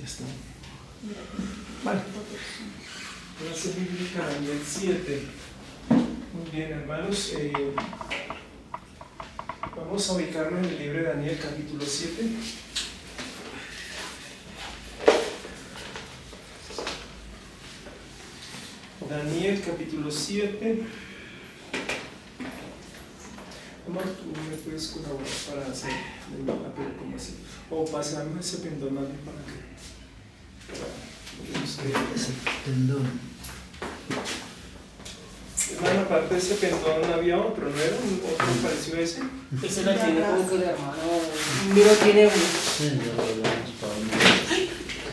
está. Vale. Clase bíblica Daniel 7. Muy bien, hermanos. Vamos a ubicarnos en el libro de Daniel, capítulo 7. Daniel, capítulo 7. Amor, tú me puedes colaborar para hacer el mapa, pero ¿cómo así? O pasarme ese pendón también para que. Ese pendón. Hermano, aparte de ese pendón había otro, ¿no era otro parecido a ese? Ese lo tiene como que el hermano mío tiene uno. Sí, ya lo hablamos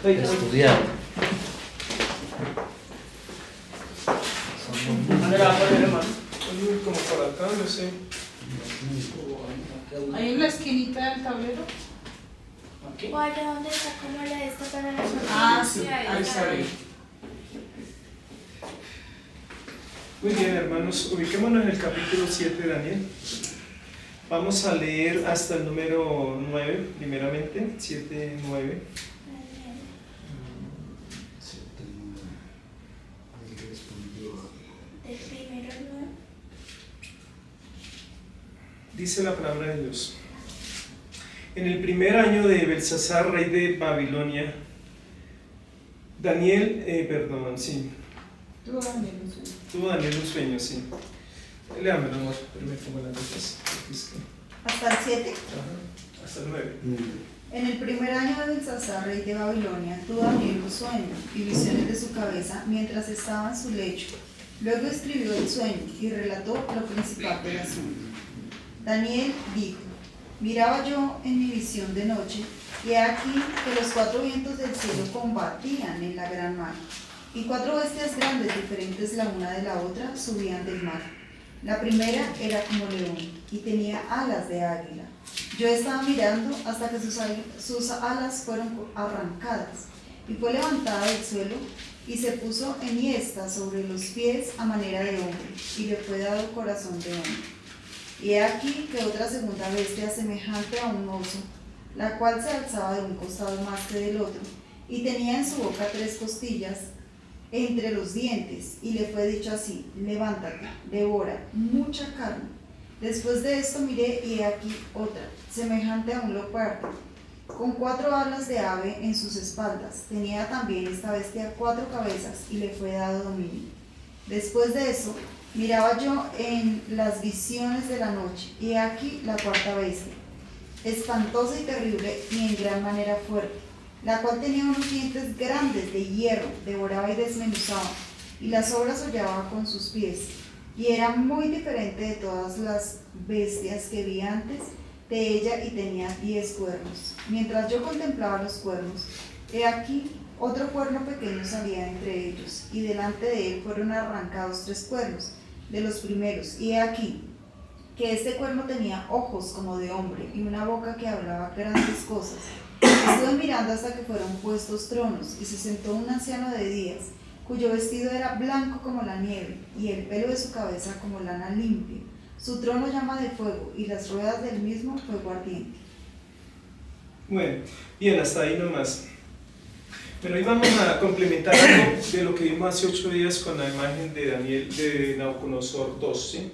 para estudiar. ¿Dónde la va a poner, hermano? Como por acá, no sé. Ahí en la esquinita del tablero. Aquí. Guarda, ¿dónde está como la esta para las noticias? Ah, sí, ahí está bien. Muy bien, hermanos, ubiquémonos en el capítulo 7 de Daniel. Vamos a leer hasta el número 9, primeramente, 7, 9. Del primero, ¿no? Dice la palabra de Dios. En el primer año de Belsasar, rey de Babilonia, tuvo Daniel un sueño, sí. Léamelo, amor, pero me pongo las notas. Hasta el 7. Ajá, hasta el 9. En el primer año de Belsasar, rey de Babilonia, tuvo Daniel un sueño y visiones de su cabeza mientras estaba en su lecho. Luego escribió el sueño y relató lo principal del asunto. Daniel dijo: miraba yo en mi visión de noche, y he aquí que los 4 vientos del cielo combatían en la gran mar, y 4 bestias grandes, diferentes la una de la otra, subían del mar. La primera era como león, y tenía alas de águila. Yo estaba mirando hasta que sus alas fueron arrancadas, y fue levantada del suelo, y se puso enhiesta sobre los pies a manera de hombre, y le fue dado corazón de hombre. Y he aquí que otra segunda bestia semejante a un oso, la cual se alzaba de un costado más que del otro, y tenía en su boca 3 costillas entre los dientes, y le fue dicho así: levántate, devora mucha carne. Después de esto miré, y he aquí otra, semejante a un leopardo, con 4 alas de ave en sus espaldas. Tenía también esta bestia 4 cabezas, y le fue dado dominio. Después de eso miraba yo en las visiones de la noche, y he aquí la 4ª bestia, espantosa y terrible y en gran manera fuerte, la cual tenía unos dientes grandes de hierro, devoraba y desmenuzaba, y las obras hollaba con sus pies, y era muy diferente de todas las bestias que vi antes de ella, y tenía 10 cuernos. Mientras yo contemplaba los cuernos, he aquí otro cuerno pequeño salía entre ellos, y delante de él fueron arrancados 3 cuernos de los primeros, y he aquí que este cuerno tenía ojos como de hombre y una boca que hablaba grandes cosas. Estuve mirando hasta que fueron puestos tronos, y se sentó un anciano de días, cuyo vestido era blanco como la nieve, y el pelo de su cabeza como lana limpia. Su trono llama de fuego, y las ruedas del mismo fuego ardiente. Bueno, bien, hasta ahí nomás. Pero hoy vamos a complementar algo de lo que vimos hace 8 días con la imagen de Daniel, de Nabucodonosor 2, ¿sí?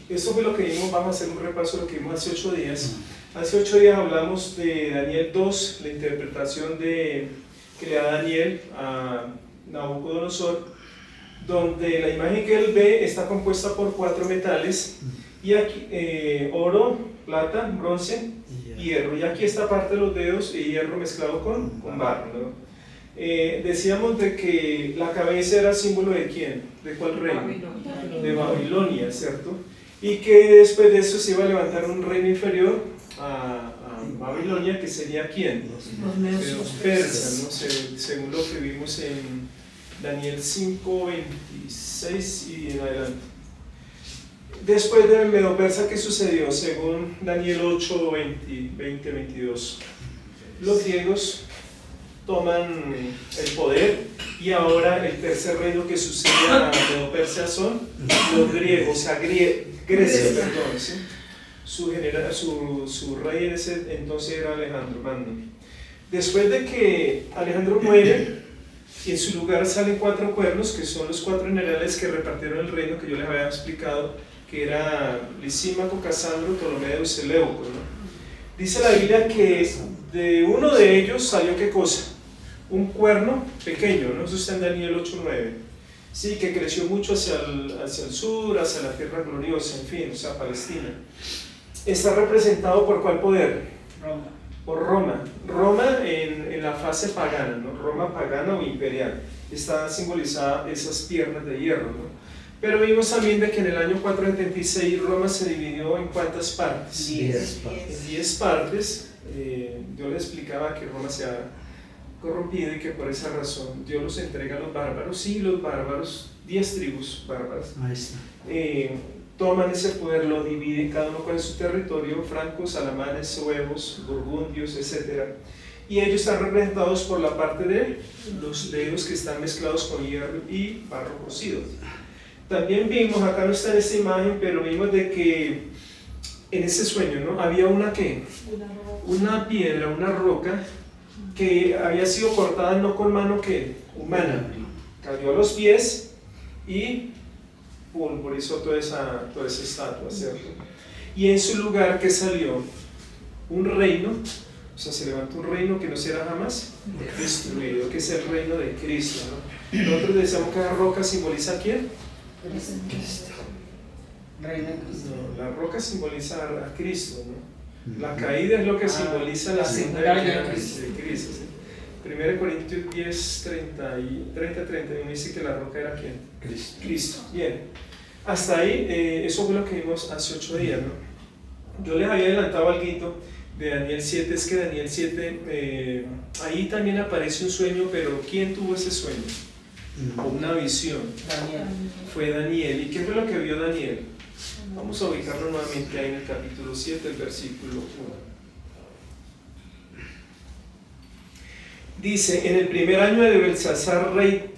Esto fue lo que vimos, vamos a hacer un repaso de lo que vimos hace 8 días. Hace 8 días hablamos de Daniel 2, la interpretación que le da Daniel a Nabucodonosor, donde la imagen que él ve está compuesta por 4 metales, y aquí, oro, plata, bronce, hierro, y aquí esta parte de los dedos y hierro mezclado con barro, ¿no? Decíamos de que la cabeza era símbolo de ¿quién? ¿De cuál reino? De Babilonia, ¿cierto? Y que después de eso se iba a levantar un reino inferior a Babilonia, que sería ¿quién? Los persas, ¿no? Según lo que vimos en Daniel 5, 26 y en adelante. Después del Medo-Persa, ¿qué sucedió? Según Daniel 8, 20, 22. Los griegos toman el poder, y ahora el tercer reino que sucede a Medo-Persia son los griegos, o sea, Grecia, perdón, ¿sí? Su rey en ese entonces era Alejandro Magno. Después de que Alejandro muere, y en su lugar salen 4 cuernos, que son los 4 generales que repartieron el reino, que yo les había explicado, que era Lisímaco, Casandro, Ptolomeo y Seleuco, ¿no? Dice la Biblia que de uno de ellos salió, ¿qué cosa? Un cuerno pequeño, ¿no? Eso está en Daniel 8:9. Sí, que creció mucho hacia el sur, hacia la tierra gloriosa, en fin, o sea, Palestina. Está representado por ¿cuál poder? Roma. Por Roma. Roma en la fase pagana, ¿no? Roma pagana o imperial. Está simbolizada esas piernas de hierro, ¿no? Pero vimos también de que en el año 476 Roma se dividió en ¿cuántas partes? 10 En 10 partes. Yo les explicaba que Roma se ha corrompido y que por esa razón Dios los entrega a los bárbaros. Sí, los bárbaros, 10 tribus bárbaras, Ahí está. toman ese poder, lo dividen, cada uno con su territorio: francos, alamanes, suevos, burgundios, etc. Y ellos están representados por la parte de los dedos que están mezclados con hierro y barro cocido. También vimos, acá no está en esta imagen, pero vimos de que en ese sueño, ¿no? Había una piedra, una roca que había sido cortada no con mano humana, cayó a los pies y pulverizó toda esa estatua, ¿cierto? Y en su lugar, ¿qué salió? Un reino, o sea, se levantó un reino que no será jamás destruido, que es el reino de Cristo, ¿no? Nosotros decíamos que la roca simboliza ¿a quién? Reina de Cristo. No, la roca simboliza a Cristo, ¿no? La caída es lo que simboliza la segunda la venida de de Cristo, ¿sí? 1 Corintios 10, 30-31 dice que la roca era ¿quién? Cristo. Bien, hasta ahí, eso fue lo que vimos hace 8 días, ¿no? Yo les había adelantado algo de Daniel 7, es que Daniel 7, ahí también aparece un sueño, pero ¿quién tuvo ese sueño? O una visión. Daniel. Fue Daniel. ¿Y qué fue lo que vio Daniel? Vamos a ubicarlo nuevamente ahí en el capítulo 7, el versículo 1. Dice: en el primer año de Belsasar, rey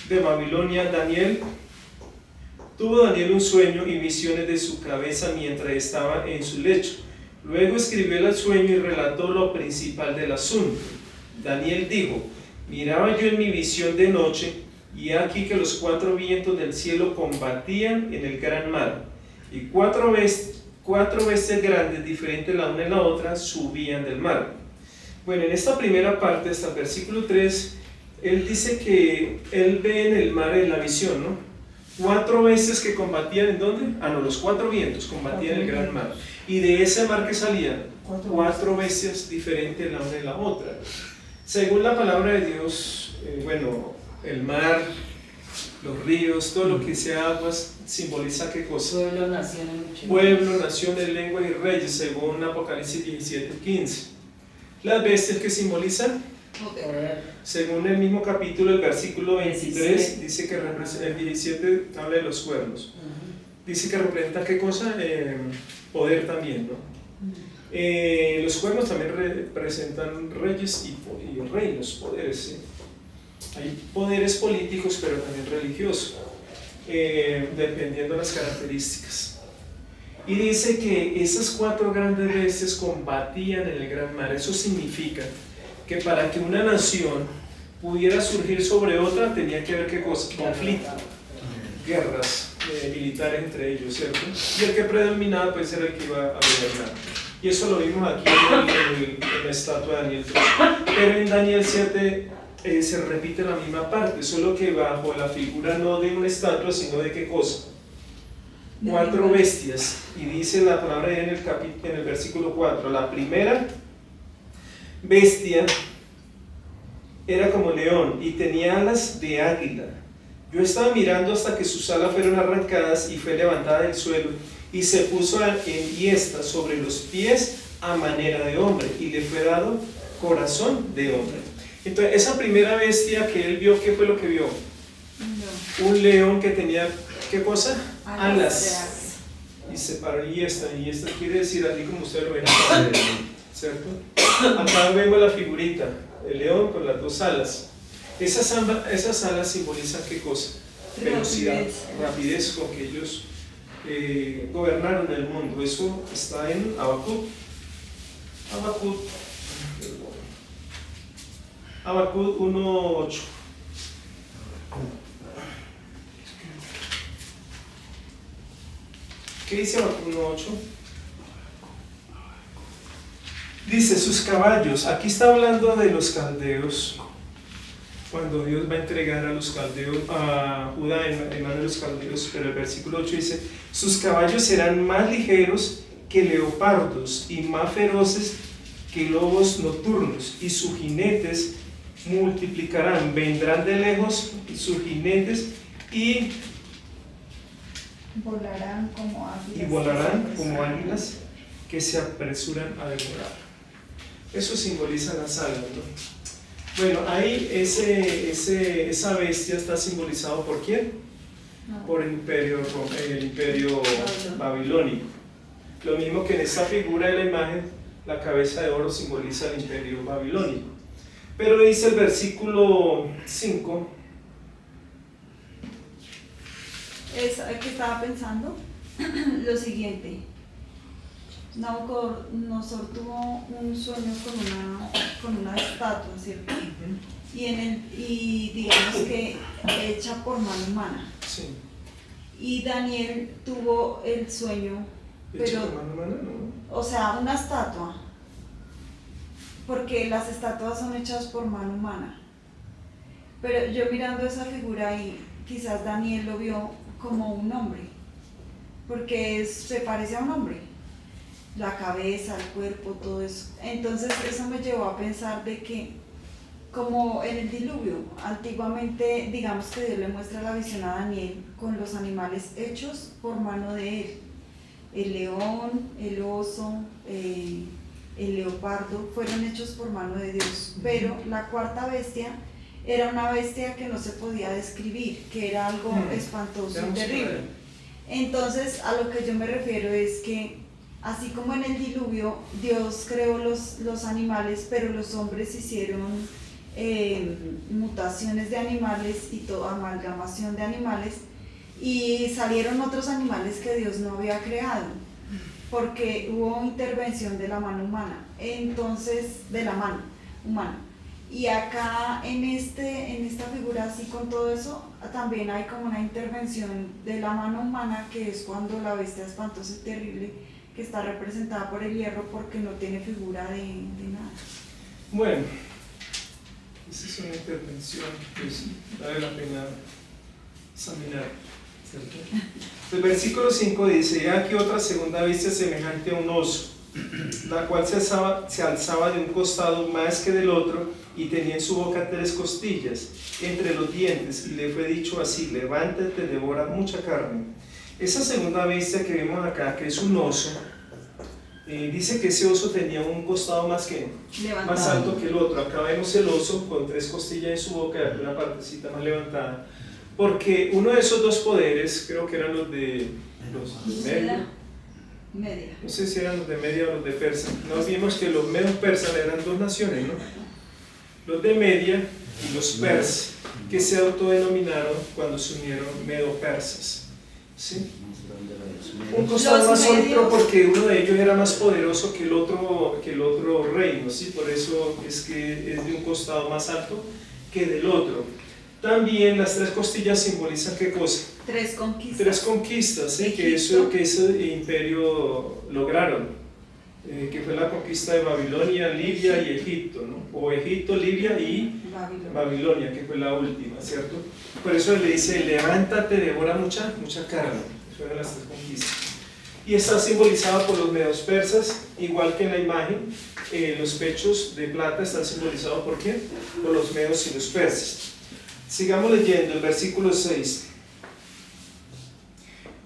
de Babilonia, tuvo Daniel un sueño y visiones de su cabeza mientras estaba en su lecho. Luego escribió el sueño y relató lo principal del asunto. Daniel dijo: miraba yo en mi visión de noche, y aquí que los 4 vientos del cielo combatían en el gran mar, y 4 bestias grandes, diferentes la una de la otra, subían del mar. Bueno, en esta primera parte, hasta el versículo 3, él dice que él ve en el mar, en la visión, ¿no? 4 bestias que combatían, ¿en dónde? Ah, no, los 4 vientos combatían el gran mar. Y de ese mar que salían 4 bestias diferentes la una de la otra. Según la palabra de Dios, el mar, los ríos, todo lo que sea aguas, simboliza ¿qué cosa? Pueblo, nación, Pueblo, naciones, lenguas y reyes, según Apocalipsis 17:15. Las bestias que simbolizan, poder. según el mismo capítulo, el versículo 23, 17. dice que representa, el 17 habla de los cuernos. Dice que representa ¿qué cosa? Poder también, ¿no? Los cuernos también representan reyes y reinos, poderes, ¿sí? Hay poderes políticos, pero también religiosos, dependiendo de las características. Y dice que esas 4 grandes bestias combatían en el gran mar. Eso significa que para que una nación pudiera surgir sobre otra, tenía que haber ¿qué cosa? Conflicto, guerras militares entre ellos, ¿cierto? Y el que predominaba pues era el que iba a gobernar. Y eso lo vimos aquí en la estatua de Daniel 3. Pero en Daniel 7 se repite la misma parte, solo que bajo la figura no de una estatua, sino de ¿qué cosa? 4 bestias. Y dice la palabra en el versículo 4, la primera bestia era como león y tenía alas de águila. Yo estaba mirando hasta que sus alas fueron arrancadas y fue levantada del suelo y se puso en diestra sobre los pies a manera de hombre, y le fue dado corazón de hombre. Entonces esa primera bestia que él vio, ¿qué fue lo que vio? Un león que tenía ¿qué cosa? Alas. Y se paró, y esta quiere decir así como ustedes lo ven acá, ¿cierto? Acá vemos la figurita, el león con las 2 alas. Esas alas simbolizan ¿qué cosa? Velocidad, rapidez con que ellos gobernaron el mundo. Eso está en Habacuc Habacuc 1:8. ¿Qué dice Habacuc 1:8? Dice sus caballos. Aquí está hablando de los caldeos. Cuando Dios va a entregar a los caldeos, a Judá en manos de los caldeos, pero el versículo 8 dice: sus caballos serán más ligeros que leopardos y más feroces que lobos nocturnos, y sus jinetes multiplicarán, vendrán de lejos sus jinetes y Volarán como águilas. volarán como águilas que se apresuran a devorar. Eso simboliza las alas, ¿no? Bueno, ahí esa bestia está simbolizado por ¿quién? No. Por el imperio babilónico. Lo mismo que en esta figura de la imagen, la cabeza de oro simboliza el imperio babilónico. Pero dice el versículo 5. Que estaba pensando lo siguiente. Nabucodonosor tuvo un sueño con una estatua, ¿cierto? Y digamos que hecha por mano humana. Sí. Y Daniel tuvo el sueño, ¿Hecho pero, por mano humana? No. o sea, una estatua, porque las estatuas son hechas por mano humana. Pero yo mirando esa figura ahí, quizás Daniel lo vio como un hombre, porque se parece a un hombre. La cabeza, el cuerpo, todo eso. Entonces eso me llevó a pensar de que, como en el diluvio, antiguamente, digamos que Dios le muestra la visión a Daniel con los animales hechos por mano de él. El león, el oso, el leopardo fueron hechos por mano de Dios. Pero la cuarta bestia era una bestia que no se podía describir, que era algo espantoso y terrible. Entonces, a lo que yo me refiero es que así como en el diluvio, Dios creó los animales, pero los hombres hicieron mutaciones de animales y toda amalgamación de animales, y salieron otros animales que Dios no había creado, porque hubo intervención de la mano humana, entonces, de la mano humana. Y acá en esta figura, así con todo eso, también hay como una intervención de la mano humana, que es cuando la bestia espantosa y terrible, que está representada por el hierro, porque no tiene figura de nada. Bueno, esa es una intervención que vale la pena examinar, ¿cierto? El versículo 5 dice: ya que otra segunda bestia semejante a un oso, la cual se alzaba de un costado más que del otro, y tenía en su boca 3 costillas entre los dientes, y le fue dicho así: levántate, devora mucha carne. Esa segunda bestia que vemos acá, que es un oso, dice que ese oso tenía un costado más alto que el otro. Acá vemos el oso con 3 costillas en su boca y una partecita más levantada, porque uno de esos 2 poderes, creo que eran los de Media, no sé si eran los de Media o los de Persa. Nos vimos que los medos persas eran 2 naciones, ¿no? Los de Media y los persas, que se autodenominaron cuando se unieron medo-persas. ¿Sí? Un costado más alto porque uno de ellos era más poderoso que el otro reino, ¿sí? Por eso es que es de un costado más alto que del otro. También las 3 costillas simbolizan ¿qué cosa? 3 conquistas. 3 conquistas, ¿sí? Que ese imperio lograron, que fue la conquista de Babilonia, Libia y Egipto, ¿no? O Egipto, Libia y Babilonia, que fue la última, ¿cierto? Por eso le dice: levántate, devora mucha carne. Eso eran las 3 conquistas. Y está simbolizado por los medos persas, igual que en la imagen. Los pechos de plata están simbolizados ¿por quién? Por los medos y los persas. Sigamos leyendo el versículo 6.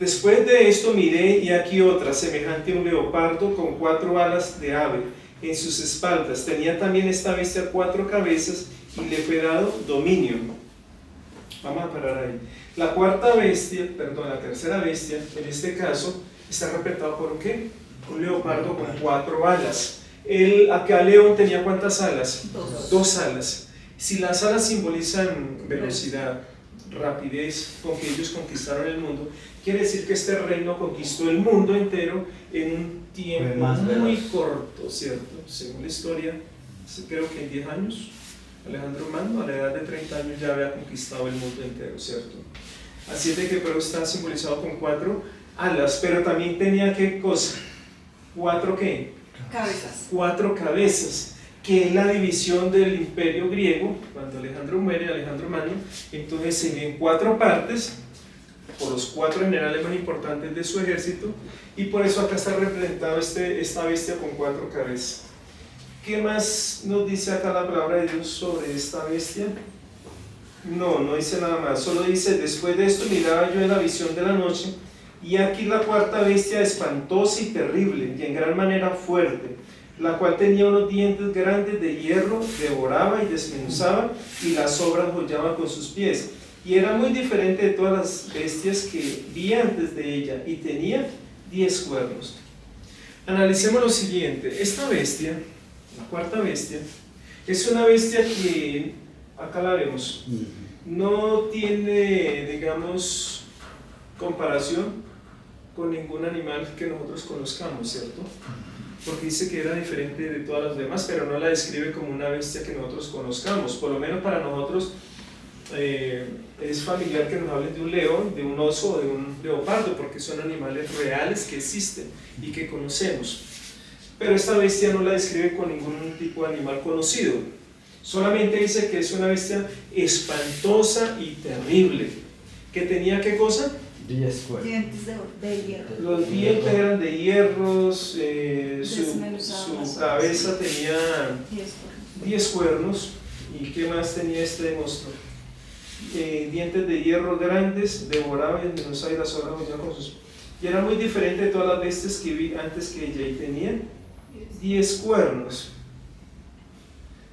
Después de esto miré, y aquí otra, semejante a un leopardo, con 4 alas de ave en sus espaldas. Tenía también esta bestia 4 cabezas, y le fue dado dominio. Vamos a parar ahí. La tercera bestia, en este caso, está representada por ¿qué? Un leopardo con 4 alas. Acá León tenía ¿cuántas alas? 2 alas. Si las alas simbolizan velocidad, rapidez con que ellos conquistaron el mundo, quiere decir que este reino conquistó el mundo entero en un tiempo muy corto, ¿cierto? Según la historia, creo que en 10 años Alejandro Magno a la edad de 30 años ya había conquistado el mundo entero, ¿cierto? Así es de que pero está simbolizado con 4 alas, pero también tenía ¿qué cosa? 4 ¿qué? Cabezas. 4 cabezas, que es la división del imperio griego. Cuando Alejandro muere, Alejandro Magno, entonces se divide en 4 partes por los 4 generales más importantes de su ejército, y por eso acá está representado esta bestia con 4 cabezas. ¿Qué más nos dice acá la palabra de Dios sobre esta bestia? No dice nada más, solo dice: después de esto miraba yo en la visión de la noche, y aquí la cuarta bestia espantosa y terrible, y en gran manera fuerte, la cual tenía unos dientes grandes de hierro, devoraba y desmenuzaba, y las sobras hollaba con sus pies. Y era muy diferente de todas las bestias que vi antes de ella, y tenía 10 cuernos. Analicemos lo siguiente: esta bestia, la cuarta bestia, es una bestia que, acá la vemos, no tiene, digamos, comparación con ningún animal que nosotros conozcamos, ¿cierto? Porque dice que era diferente de todas las demás, pero no la describe como una bestia que nosotros conozcamos. Por lo menos para nosotros es familiar que nos hablen de un león, de un oso o de un leopardo, porque son animales reales que existen y que conocemos. Pero esta bestia no la describe con ningún tipo de animal conocido. Solamente dice que es una bestia espantosa y terrible. ¿Que tenía qué cosa? 10 cuernos. Dientes de hierro. Los dientes eran de hierros, su Desmenuzadas. cabeza tenía 10 cuernos. 10 cuernos. ¿Y qué más tenía este monstruo? Dientes de hierro grandes, devoraba y desmenuzaba, y las sobras hollaba con sus... Y era muy diferente de todas las bestias que vi antes que ella, y tenía 10 cuernos.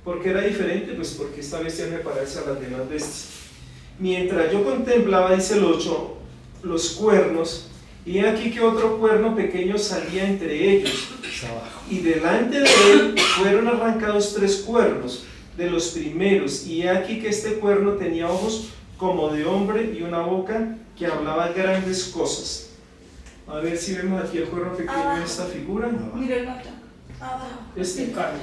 ¿Por qué era diferente? Pues porque esta bestia no me parece a las demás bestias. Mientras yo contemplaba, dice el 8, los cuernos, y aquí que otro cuerno pequeño salía entre ellos, y delante de él fueron arrancados 3 cuernos de los primeros, y aquí que este cuerno tenía ojos como de hombre y una boca que hablaba grandes cosas. A ver si vemos aquí el cuerno pequeño en esta figura. Mira el gato. Abajo. Este, Sin carne.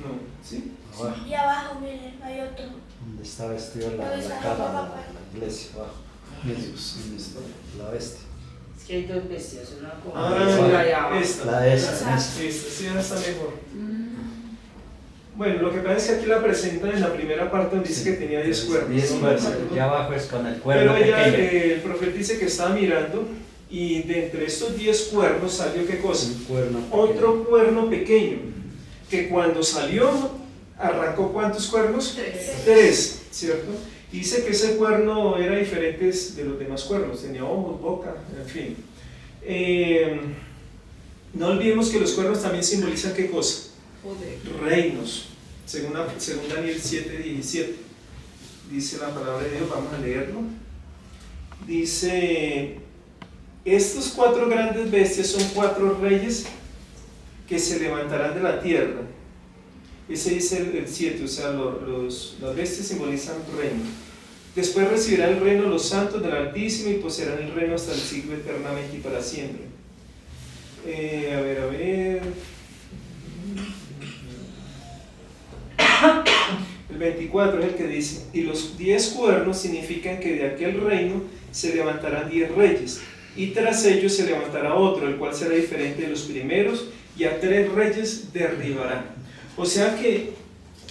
no, ¿sí? Abajo, Y abajo, miren, hay otro. donde está vestido la cara de la iglesia, abajo. ¿Dónde está? La bestia. Es que hay dos bestias, una con Esta. La de esa, Esta, sí, esa está mejor. Bueno, lo que pasa es que aquí la presentan en la primera parte donde dice que tenía 10 cuernos. 10 ¿no? cuernos, y abajo es con el cuerno Pero ella, pequeño. el profeta dice que estaba mirando, y de entre estos 10 cuernos salió ¿qué cosa? Un cuerno pequeño. Otro cuerno pequeño, que cuando salió arrancó ¿cuántos cuernos? 3, ¿cierto? Y dice que ese cuerno era diferente de los demás cuernos, tenía ojos, boca, en fin. No olvidemos que los cuernos también simbolizan ¿qué cosa? Poder. Reinos, según Daniel 7:17, dice la palabra de Dios. Vamos a leerlo. Dice: estos 4 grandes bestias son 4 reyes que se levantarán de la tierra. Ese dice el 7, o sea, las bestias simbolizan reino. Después recibirán el reino los santos del Altísimo, y poseerán el reino hasta el siglo eternamente y para siempre. A ver. El 24 es el que dice: y los 10 cuernos significan que de aquel reino se levantarán 10 reyes, y tras ellos se levantará otro, el cual será diferente de los primeros, y a 3 reyes derribarán. O sea que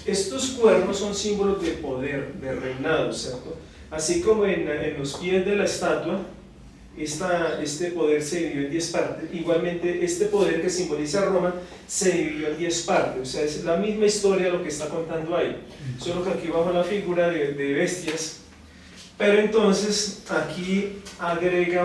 estos cuernos son símbolos de poder, de reinado, ¿cierto? Así como en los pies de la estatua, este poder se dividió en 10 partes. Igualmente este poder que simboliza Roma se dividió en 10 partes. O sea, es la misma historia lo que está contando ahí, solo que aquí bajo la figura de bestias. Pero entonces aquí agrega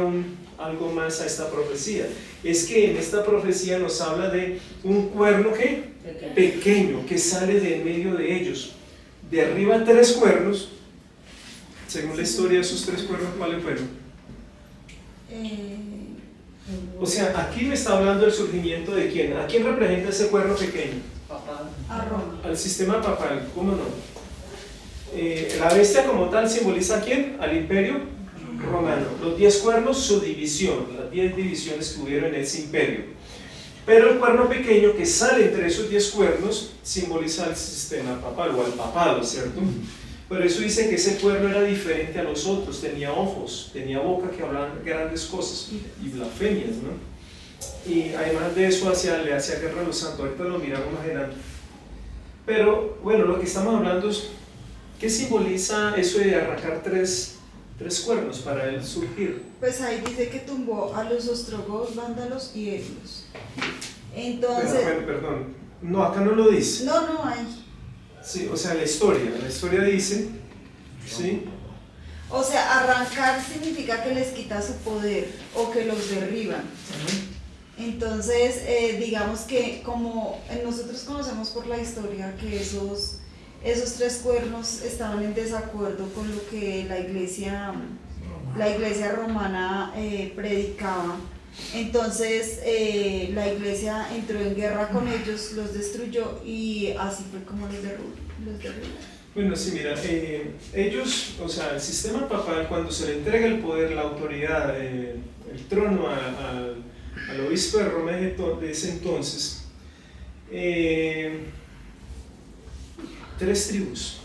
algo más a esta profecía. Es que en esta profecía nos habla de un cuerno que pequeño que sale de en medio de ellos, derriba 3 cuernos. Según la historia, esos 3 cuernos, ¿cuáles fueron? O sea, aquí me está hablando del surgimiento de quién. ¿A quién representa ese cuerno pequeño? Papá. A Roma. Al sistema papal, ¿cómo no? La bestia como tal simboliza ¿a quién? Al imperio romano. Los 10 cuernos, su división, las 10 divisiones que hubieron en ese imperio. Pero el cuerno pequeño que sale entre esos 10 cuernos simboliza al sistema papal o al papado, ¿cierto? Por eso dice que ese cuerno era diferente a los otros, tenía ojos, tenía boca que hablaban grandes cosas y blasfemias, ¿no? Y además de eso le hacía guerra a los santos, ahorita lo miramos más adelante. Pero bueno, lo que estamos hablando es, ¿qué simboliza eso de arrancar tres cuernos para él surgir? Pues ahí dice que tumbó a los ostrogodos, vándalos y helios. Entonces... Perdón, no, acá no lo dice. No hay. Sí, o sea, la historia dice, ¿sí? O sea, arrancar significa que les quita su poder o que los derriban. Entonces, digamos que como nosotros conocemos por la historia que esos 3 cuernos estaban en desacuerdo con lo que la iglesia romana predicaba. Entonces la iglesia entró en guerra con ellos, los destruyó y así fue como los derribó. Bueno, sí, mira, ellos, o sea, el sistema papal, cuando se le entrega el poder, la autoridad, el trono al obispo de Roma de ese entonces, 3 tribus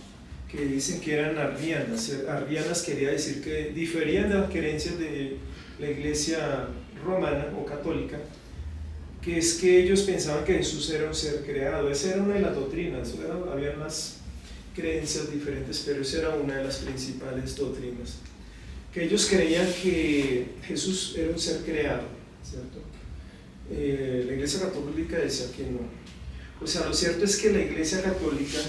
que dicen que eran arrianas. Arrianas quería decir que diferían de las creencias de la iglesia romana o católica, que es que ellos pensaban que Jesús era un ser creado. Esa era una de las doctrinas, había unas creencias diferentes, pero esa era una de las principales doctrinas, que ellos creían que Jesús era un ser creado, ¿cierto? La iglesia católica decía que no. O sea, lo cierto es que la iglesia católica,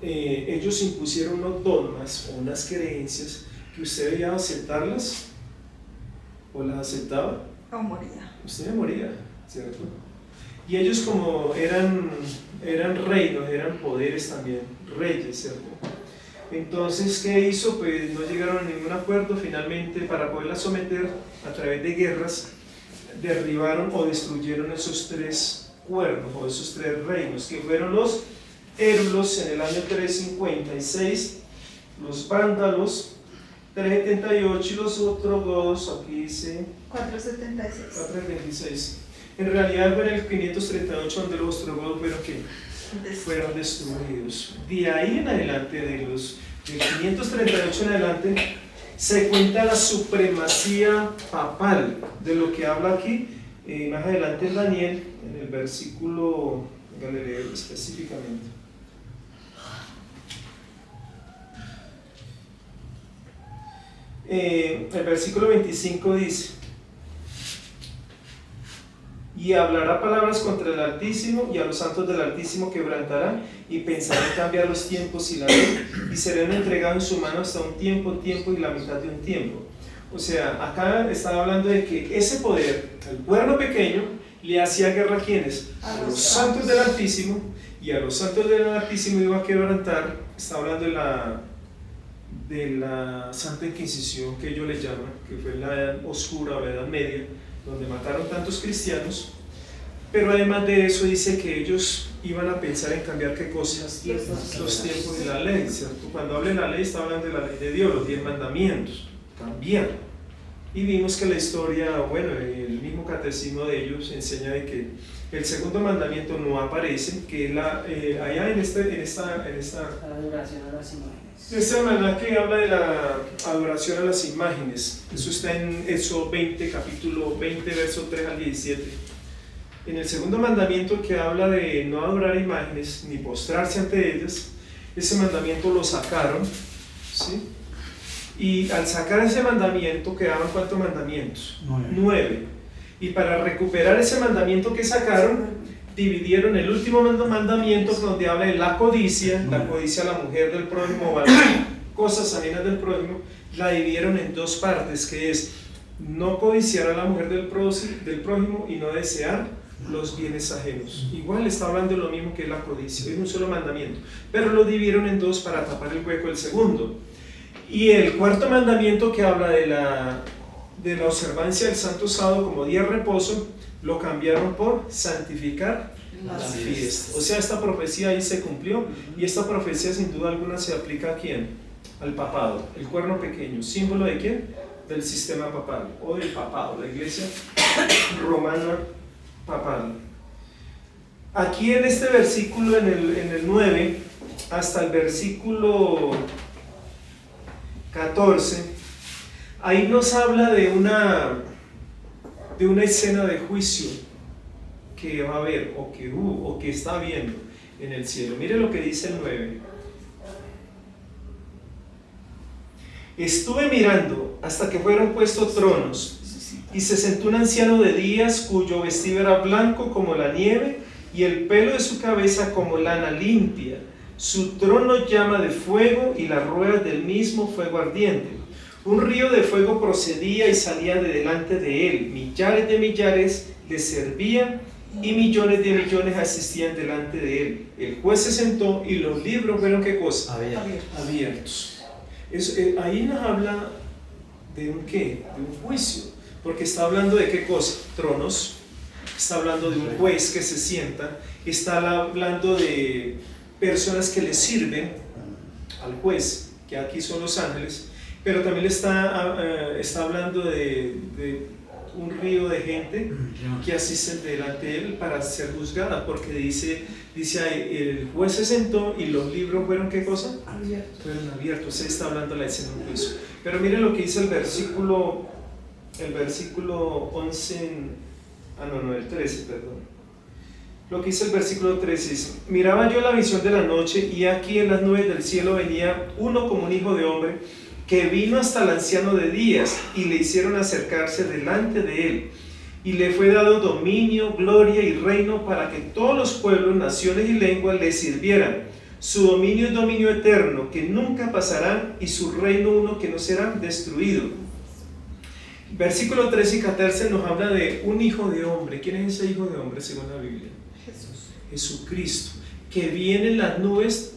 ellos impusieron unos dogmas o unas creencias que usted debía aceptarlas o las aceptaba O moría. usted moría, ¿cierto? Y ellos, como eran reinos, eran poderes también, reyes, ¿cierto? Entonces, ¿qué hizo? Pues no llegaron a ningún acuerdo. Finalmente, para poderla someter a través de guerras, derribaron o destruyeron esos 3 cuernos o esos 3 reinos, que fueron los érulos en el año 356, los vándalos 378 y los ostrogodos, aquí dice 476. 426. En realidad fue en el 538 donde los ostrogodos fueron destruidos. De ahí en adelante, del 538 en adelante, se cuenta la supremacía papal, de lo que habla aquí, más adelante en Daniel, en el versículo, voy a leer específicamente. El versículo 25 dice: y hablará palabras contra el Altísimo, y a los santos del Altísimo quebrantará, y pensará en cambiar los tiempos y la ley, y serán entregados en su mano hasta un tiempo y la mitad de un tiempo. O sea, acá está hablando de que ese poder, el cuerno pequeño, le hacía guerra a ¿quiénes? A los santos del Altísimo, y a los santos del Altísimo iba a quebrantar. Está hablando de la Santa Inquisición, que ellos le llaman, que fue la Edad Oscura o la Edad Media, donde mataron tantos cristianos. Pero además de eso dice que ellos iban a pensar en cambiar ¿qué cosas? Los tiempos y la ley, ¿cierto? Cuando habla de la ley está hablando de la ley de Dios, los 10 mandamientos, cambiar. Y vimos que la historia, bueno, el mismo catecismo de ellos enseña de que el segundo mandamiento no aparece, que es allá en esta adoración a las imágenes. Esta manera que habla de la adoración a las imágenes. Eso está en Éxodo 20, capítulo 20, verso 3 al 17. En el segundo mandamiento, que habla de no adorar imágenes ni postrarse ante ellas, ese mandamiento lo sacaron, ¿sí? Y al sacar ese mandamiento quedaban ¿cuántos mandamientos? 9. Y para recuperar ese mandamiento que sacaron, dividieron el último mandamiento, donde habla de la codicia a la mujer del prójimo o a las cosas ajenas del prójimo, la dividieron en 2 partes, que es no codiciar a la mujer del prójimo y no desear los bienes ajenos. Igual está hablando de lo mismo que la codicia, es un solo mandamiento, pero lo dividieron en 2 para tapar el hueco del segundo. Y el cuarto mandamiento, que habla de la observancia del santo sábado como día de reposo, lo cambiaron por santificar las fiestas. O sea, esta profecía ahí se cumplió, y esta profecía sin duda alguna se aplica ¿a quién? Al papado, el cuerno pequeño, símbolo de ¿quién? Del sistema papal o del papado, la iglesia romana papal. Aquí en este versículo, en el 9, hasta el versículo 14, ahí nos habla de una escena de juicio que va a haber, o que hubo, o que está habiendo en el cielo. Mire lo que dice el 9. Estuve mirando hasta que fueron puestos tronos, y se sentó un anciano de días cuyo vestido era blanco como la nieve, y el pelo de su cabeza como lana limpia. Su trono llama de fuego, y las ruedas del mismo fuego ardiente. Un río de fuego procedía y salía de delante de él. Millares de millares le servían, y millones de millones asistían delante de él. El juez se sentó, y los libros fueron, ¿qué cosa? Abiertos. Ahí nos habla de un ¿qué? De un juicio, porque está hablando de ¿qué cosa? Tronos, está hablando de un juez que se sienta, está hablando de personas que le sirven al juez, que aquí son los ángeles, pero también está hablando de un río de gente que asisten delante de él para ser juzgada, porque dice ahí, el juez se sentó y los libros fueron ¿qué cosa? Abiertos. Fueron abiertos. Se está hablando de la escena de un juicio. Pero miren lo que dice el versículo 11, el 13, perdón. Lo que dice el versículo 13 dice: miraba yo la visión de la noche, y aquí en las nubes del cielo venía uno como un hijo de hombre, que vino hasta el anciano de días, y le hicieron acercarse delante de él, y le fue dado dominio, gloria y reino para que todos los pueblos, naciones y lenguas le sirvieran. Su dominio es dominio eterno, que nunca pasará, y su reino uno que no será destruido. Versículo 13 y 14 nos habla de un hijo de hombre. ¿Quién es ese hijo de hombre según la Biblia? Jesús. Jesucristo, que viene en las nubes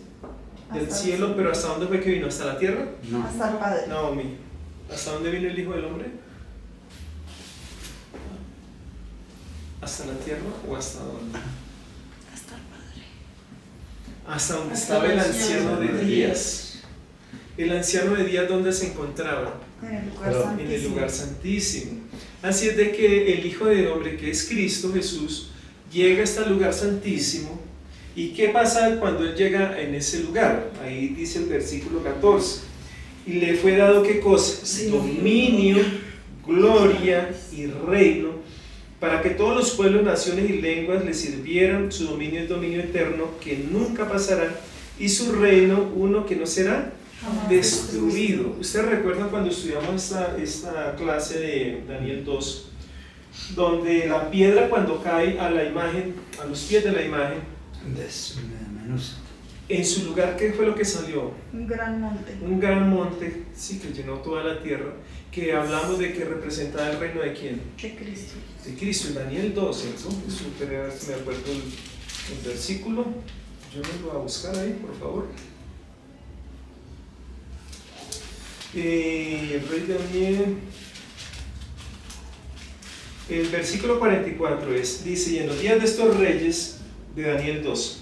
del cielo, pero ¿hasta dónde fue que vino? ¿Hasta la tierra? No. Hasta el Padre. Naomi, ¿hasta dónde vino el Hijo del Hombre? ¿Hasta la tierra o hasta dónde? Hasta el Padre. Hasta donde Hasta estaba el el anciano anciano de de días. El anciano de días, ¿dónde se encontraba? En el lugar Pero- santísimo. En el lugar santísimo. Así es de que el Hijo del Hombre, que es Cristo Jesús, llega hasta el lugar santísimo. ¿Y qué pasa cuando Él llega en ese lugar? Ahí dice el versículo 14. Y le fue dado ¿qué cosa? Dominio, gloria y reino, para que todos los pueblos, naciones y lenguas le sirvieran. Su dominio es dominio eterno, que nunca pasará, y su reino uno que no será destruido. ¿Ustedes recuerdan cuando estudiamos esta clase de Daniel 2, donde la piedra cuando cae a la imagen, a los pies de la imagen, en su lugar, ¿qué fue lo que salió? Un gran monte. Un gran monte, sí, que llenó toda la tierra, que hablamos de que representaba el reino de quién? De Cristo. De Cristo, en Daniel 2, ¿cierto? Me acuerdo el versículo, yo me lo voy a buscar ahí, por favor. El rey Daniel, el versículo 44 dice: y en los días de estos reyes, de Daniel 2,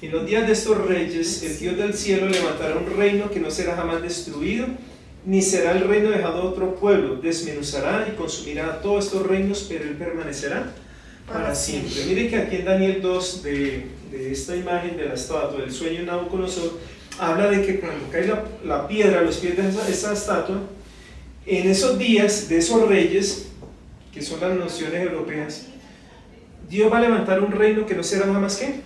en los días de estos reyes, el Dios del cielo levantará un reino que no será jamás destruido, ni será el reino dejado a otro pueblo. Desmenuzará y consumirá a todos estos reinos, pero él permanecerá para siempre. Mire que aquí en Daniel 2, de esta imagen de la estatua, del sueño de Nabucodonosor, habla de que cuando cae la piedra a los pies de esa estatua, en esos días de esos reyes, que son las naciones europeas, Dios va a levantar un reino que no será jamás ¿qué?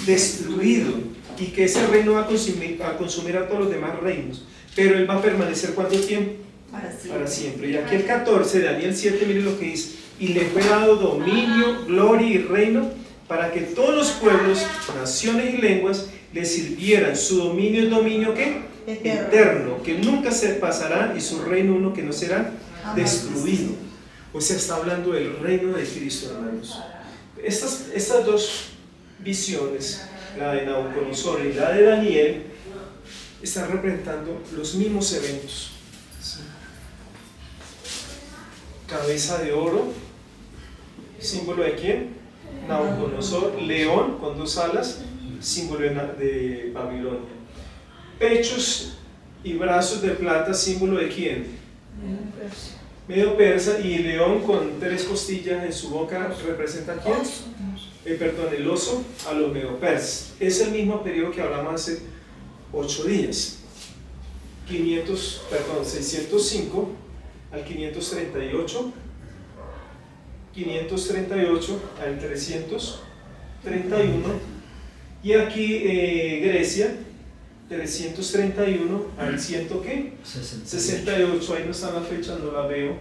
Destruido, y que ese reino va a consumir a todos los demás reinos, pero él va a permanecer ¿cuánto tiempo? Para siempre. Y aquí el 14, Daniel 7, mire lo que dice: y le fue dado dominio, gloria y reino, para que todos los pueblos, naciones y lenguas le sirvieran. Su dominio es dominio ¿qué? Eterno, que nunca se pasará, y su reino uno que no será destruido. O sea, está hablando del reino de Cristo, hermanos. Estas dos visiones, la de Nabucodonosor y la de Daniel, están representando los mismos eventos. ¿Sí? Cabeza de oro, símbolo de quién? Nabucodonosor. León con dos alas, símbolo de Babilonia. Pechos y brazos de plata, símbolo de quién? Medio persa, y león con 3 costillas en su boca representa ¿a quién? Perdón, el oso a los medio persas. Es el mismo periodo que hablamos hace 8 días. 605 al 538, 538 al 331, y aquí Grecia, 331 al 100 ¿qué? 68, ahí no están las fechas, no la veo.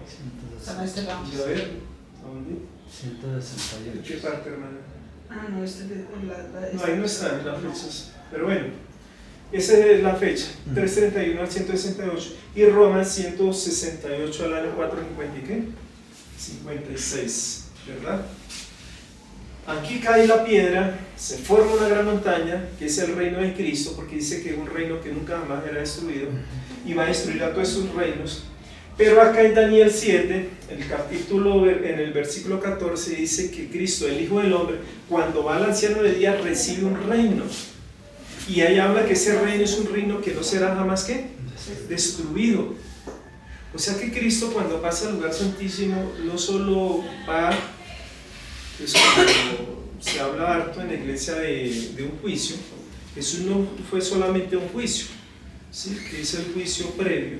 Está en este lado. A ver, ¿a dónde? 168. ¿De qué parte, hermana? Ah, no, este es No, ahí no están las fechas, pero bueno, esa es la fecha, 331 al 168, y Roma 168 al año 450 ¿y qué? 56, ¿verdad? Aquí cae la piedra, se forma una gran montaña, que es el reino de Cristo, porque dice que es un reino que nunca jamás era destruido, y va a destruir a todos esos reinos. Pero acá en Daniel 7, en el versículo 14, dice que Cristo, el Hijo del Hombre, cuando va al anciano de día, recibe un reino. Y ahí habla que ese reino es un reino que no será jamás ¿qué? Destruido. O sea que Cristo, cuando pasa al lugar santísimo, no solo va, pues como se habla harto en la iglesia de un juicio. Jesús no fue solamente un juicio, ¿sí? Que es el juicio previo,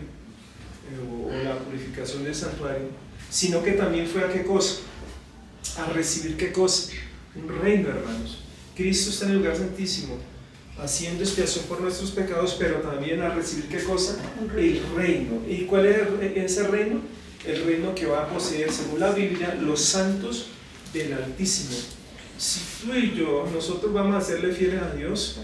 o la purificación del santuario, sino que también fue a qué cosa, a recibir qué cosa, un reino, hermanos. Cristo está en el lugar santísimo, haciendo expiación por nuestros pecados, pero también a recibir qué cosa, el reino. ¿Y cuál es ese reino? El reino que va a poseer, según la Biblia, los santos del Altísimo. Si tú y yo, nosotros vamos a serle fieles a Dios,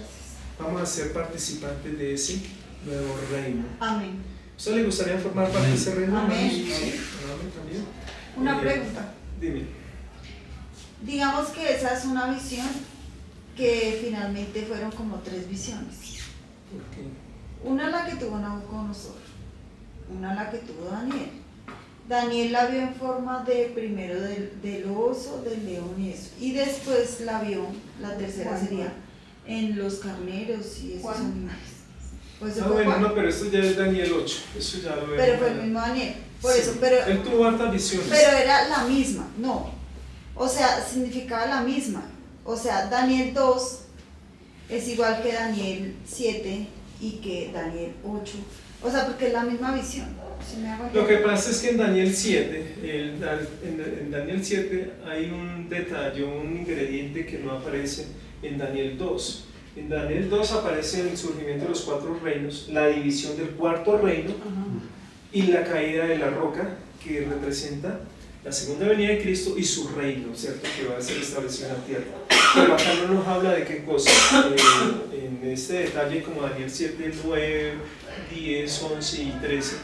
vamos a ser participantes de ese nuevo reino. Amén. ¿A usted le gustaría formar parte de ese reino? Amén. Sí, amén también. Una pregunta. Dime. Digamos que esa es una visión que finalmente fueron como 3 visiones. ¿Por qué? Una la que tuvo Nabucodonosor, una la que tuvo Daniel. Daniel la vio en forma de primero del oso, del león y eso. Y después la vio, la tercera sería, en los carneros y esos animales. Pues Ah, bueno, no, pero esto ya es Daniel 8. Eso ya lo vemos. pero fue el mismo Daniel. Por Sí, eso, pero él tuvo hartas visiones. era la misma, no. O sea, significaba la misma. O sea, Daniel 2 es igual que Daniel 7 y que Daniel 8. O sea, porque es la misma visión. ¿Sí me hago Lo entender? que pasa es que en Daniel 7, en Daniel 7 hay un detalle, un ingrediente que no aparece en Daniel 2. En Daniel 2 aparece el surgimiento de los 4 reinos, la división del 4.º reino y la caída de la roca, que representa la segunda venida de Cristo y su reino, ¿cierto? Que va a ser establecido en la tierra. Pero acá no nos habla de qué cosa. En este detalle, como Daniel 7, 9, 10, 11 y 13,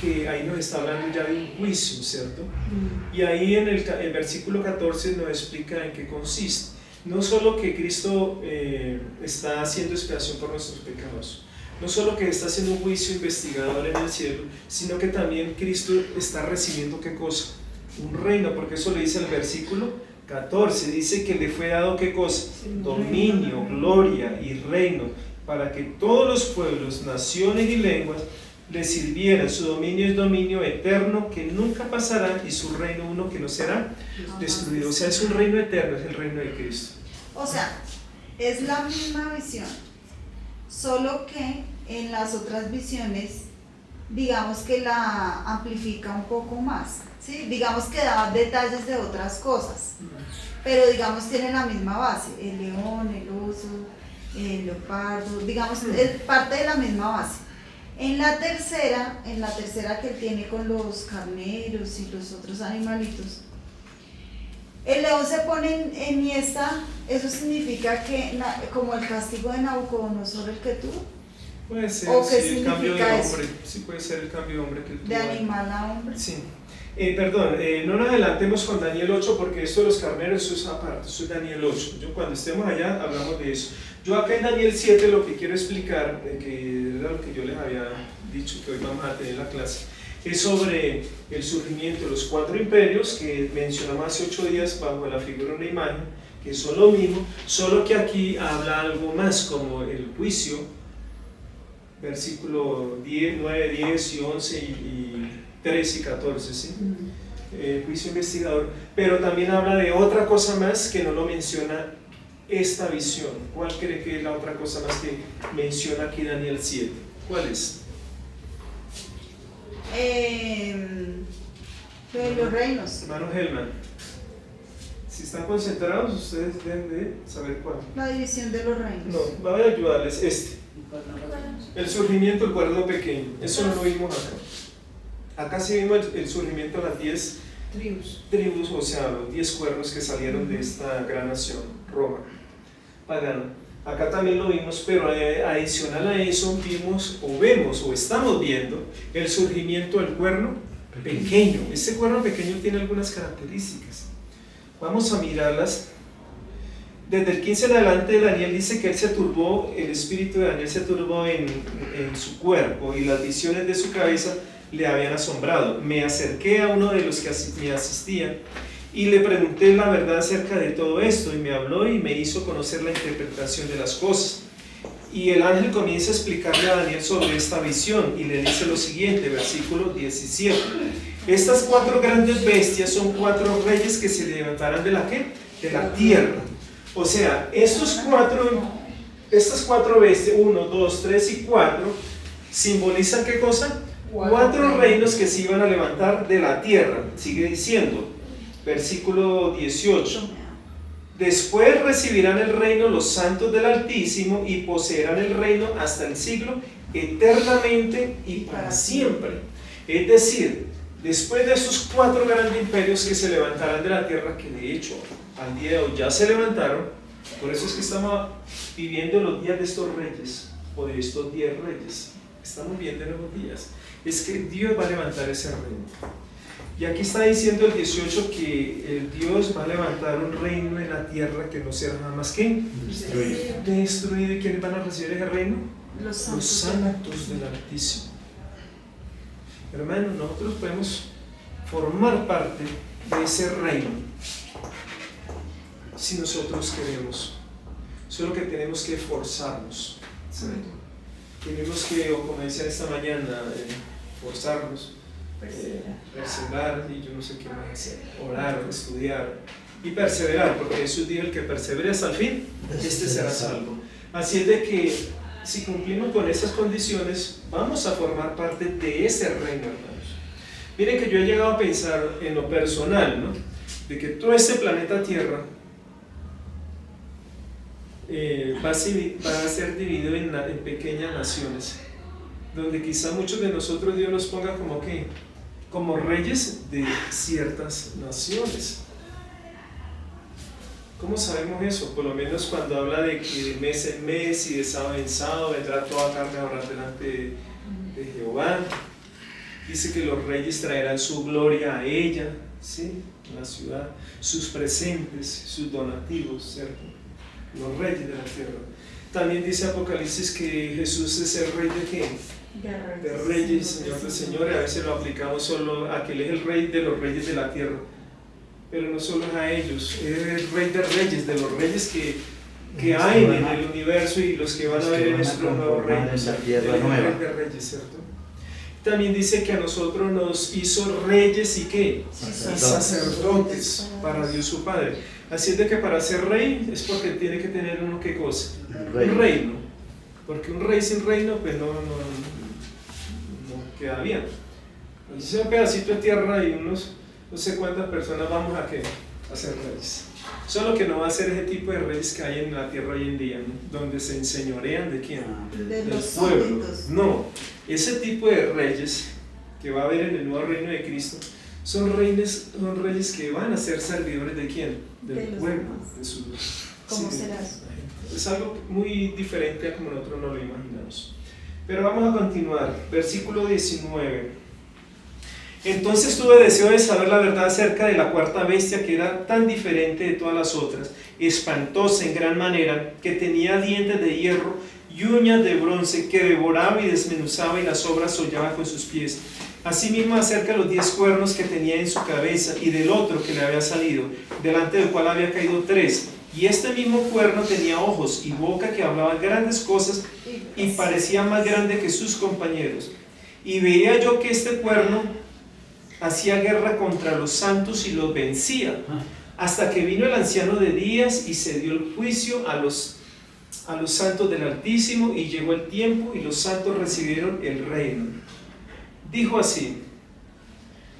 que ahí nos está hablando ya de un juicio, ¿cierto? Y ahí en el versículo 14 nos explica en qué consiste. No solo que Cristo está haciendo expiación por nuestros pecados, no solo que está haciendo un juicio investigador en el cielo, sino que también Cristo está recibiendo ¿qué cosa? Un reino, porque eso le dice el versículo 14, dice que le fue dado ¿qué cosa? Dominio, gloria y reino, para que todos los pueblos, naciones y lenguas le sirvieran. Su dominio es dominio eterno que nunca pasará, y su reino uno que no será destruido. O sea, es un reino eterno, es el reino de Cristo. O sea, es la misma visión, solo que en las otras visiones, digamos que la amplifica un poco más, ¿sí? Digamos que da detalles de otras cosas, pero digamos tiene la misma base, el león, el oso, el leopardo, digamos, es parte de la misma base. En la tercera que él tiene con los carneros y los otros animalitos, el león se pone en esta, eso significa que como el castigo de Nabucodonosor el que tuvo, Puede ser, ¿o qué sí, el cambio de significa eso? hombre. Sí, puede ser el cambio de hombre que él de tuvo. animal a hombre. Sí. Perdón, no nos adelantemos con Daniel 8, porque esto de los carneros, eso es aparte, eso es Daniel 8. Cuando estemos allá hablamos de eso. Yo acá en Daniel 7 lo que quiero explicar, que era lo que yo les había dicho que hoy vamos a tener la clase, es sobre el surgimiento de los 4 imperios que mencionamos hace 8 días bajo la figura de una imagen, que son lo mismo, solo que aquí habla algo más, como el juicio, versículo 10, 9, 10 y 11 y 13 y 14, ¿sí? Juicio investigador, pero también habla de otra cosa más que no lo menciona esta visión. ¿Cuál cree que es la otra cosa más que menciona aquí Daniel 7? ¿Cuál es? Lo de los reinos, Hermano Helman, si están concentrados, ustedes deben de saber cuál. la división de los reinos. No, voy a ayudarles. El surgimiento del cuerno pequeño, eso no lo vimos acá. Acá sí vimos el surgimiento de las 10 tribus, o sea, los 10 cuernos que salieron de esta gran nación, Roma, pagana. Acá también lo vimos, pero adicional a eso vemos o estamos viendo el surgimiento del cuerno pequeño. Este cuerno pequeño tiene algunas características. Vamos a mirarlas. Desde el 15 en adelante, Daniel dice que él se turbó, el espíritu de Daniel se turbó en su cuerpo y las visiones de su cabeza le habían asombrado. Me acerqué a uno de los que me asistían y le pregunté la verdad acerca de todo esto, y me habló y me hizo conocer la interpretación de las cosas. Y el ángel comienza a explicarle a Daniel sobre esta visión y le dice lo siguiente, versículo 17. Estas 4 grandes bestias son 4 reyes que se levantarán de la ¿qué? De la tierra. O sea, estas 4 bestias, 1, 2, 3 y 4, simbolizan ¿qué cosa? 4 reinos que se iban a levantar de la tierra. Sigue diciendo, versículo 18. Después recibirán el reino los santos del Altísimo y poseerán el reino hasta el siglo, eternamente y para siempre. Es decir, después de esos 4 grandes imperios que se levantarán de la tierra, que de hecho al día de hoy ya se levantaron, por eso es que estamos viviendo los días de estos reyes, o de estos 10 reyes, estamos viendo nuevos días. Es que Dios va a levantar ese reino. Y aquí está diciendo el 18 que el Dios va a levantar un reino en la tierra que no será jamás ¿qué? Destruido. ¿Y quiénes van a recibir ese reino? Los santos del Altísimo. Hermanos, nosotros podemos formar parte de ese reino si nosotros queremos. Solo que tenemos que esforzarnos, ¿sí? Tenemos que, o como decía esta mañana, forzarnos, perseverar, y yo no sé qué más hacer, orar, estudiar y perseverar, porque Jesús dijo: el que persevere hasta el fin, este será salvo. Así es de que si cumplimos con esas condiciones, vamos a formar parte de ese reino, hermanos. Miren que yo he llegado a pensar en lo personal, ¿no? De que todo este planeta Tierra va a ser dividido en pequeñas naciones, donde quizá muchos de nosotros Dios nos ponga como que como reyes de ciertas naciones. ¿Cómo sabemos eso? Por lo menos cuando habla de que de mes en mes y de sábado en sábado vendrá toda carne a orar delante de Jehová. Dice que los reyes traerán su gloria a ella, ¿sí? La ciudad, sus presentes, sus donativos, ¿cierto? Los reyes de la tierra. También dice Apocalipsis que Jesús es el rey de ¿qué? De reyes, Señor de señores. A veces lo aplicamos solo a que Él es el rey de los reyes de la tierra, pero no solo a ellos, es el rey de reyes, de los reyes que hay en el universo y los que van a ver en nuestro nuevo reino, el rey de reyes, ¿cierto? También dice que a nosotros nos hizo reyes y ¿qué? Y sacerdotes para Dios su Padre. Así es de que para ser rey es porque tiene que tener uno ¿qué cosa? Un reino. Porque un rey sin reino pues no queda bien. Entonces un pedacito de tierra y unos no sé cuántas personas vamos a ¿qué? A ser reyes. Solo que no va a ser ese tipo de reyes que hay en la tierra hoy en día, ¿no? Donde se enseñorean ¿de quién? De Del los pueblo. súbditos. No, ese tipo de reyes que va a haber en el nuevo reino de Cristo son reyes que van a ser servidores ¿de quién? Del De los pueblo, demás. de su. ¿Cómo sí, será eso? Es algo muy diferente a como nosotros no lo imaginamos. Pero vamos a continuar. Versículo 19. Entonces tuve deseo de saber la verdad acerca de la cuarta bestia, que era tan diferente de todas las otras, espantosa en gran manera, que tenía dientes de hierro y uñas de bronce, que devoraba y desmenuzaba y las obras hollaba con sus pies. Asimismo acerca de los 10 cuernos que tenía en su cabeza y del otro que le había salido, delante del cual había caído 3. Y este mismo cuerno tenía ojos y boca que hablaban grandes cosas y parecía más grande que sus compañeros. Y veía yo que este cuerno hacía guerra contra los santos y los vencía, hasta que vino el anciano de días y se dio el juicio a los santos del Altísimo, y llegó el tiempo y los santos recibieron el reino. Dijo así: